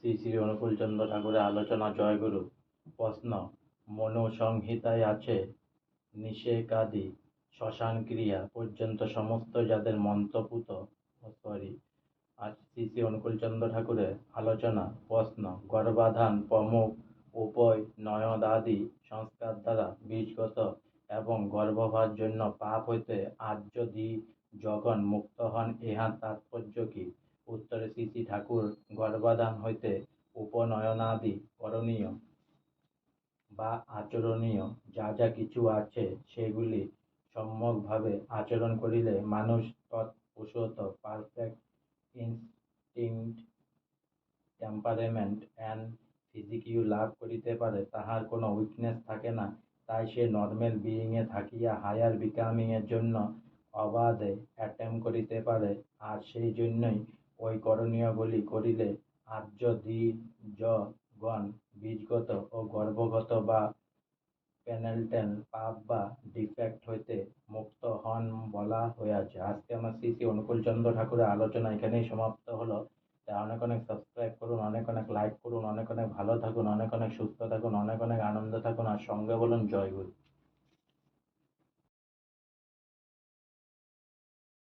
শ্রী শ্রী অনুকূলচন্দ্র ঠাকুরের আলোচনা জয়গুরু। প্রশ্ন: মনুসংহিতায় আছে নিষেকাদি শ্মশান ক্রিয়া পর্যন্ত সমস্ত যাদের মন্ত্রপুত আজ শ্রী শ্রী অনুকূলচন্দ্র ঠাকুরের আলোচনা। প্রশ্ন: গর্ভাধান প্রমুখ উভয় নয়নাদি সংস্কার দ্বারা বীজগত এবং গর্ভপাত জন্য পাপ হইতে আর্য দ্বিজগণ মুক্ত হন, ইহার তাৎপর্য কি? উত্তরে শ্রী শ্রী ঠাকুর গর্ভাধান হইতে উপনয়নাদি করণীয় বা আচরণীয় যা যা কিছু আছে সেগুলি সম্যকভাবে আচরণ করিলে মানুষ তৎপুরুষত পারফেক্ট ইনস্টিংক্ট টেম্পারমেন্ট অ্যান্ড ফিজিকিউ লাভ করিতে পারে, তাহার কোনো উইকনেস থাকে না, তাই সে নর্মাল বিইং এ থাকিয়া হায়ার বিকামিং এর জন্য অবাধে অ্যাটেম্প করিতে পারে। আর সেই জন্যই ঐ করণীয়গুলি করিলে আর্য দ্বিজগণ বীজগত ও গর্ভগত বা পেনান্টেল পাপ বা ডিফেক্ট হইতে মুক্ত হন বলা হইয়াছে। আজকে আমার শ্রী শ্রী অনুকূলচন্দ্র ঠাকুরের আলোচনা এখানেই সমাপ্ত হলো। অনেক অনেক সাবস্ক্রাইব করুন, অনেক অনেক লাইক করুন, অনেক অনেক ভালো থাকুন, অনেক অনেক সুস্থ থাকুন, অনেক অনেক আনন্দ থাকুন, আর সঙ্গে বলুন জয় গুরু।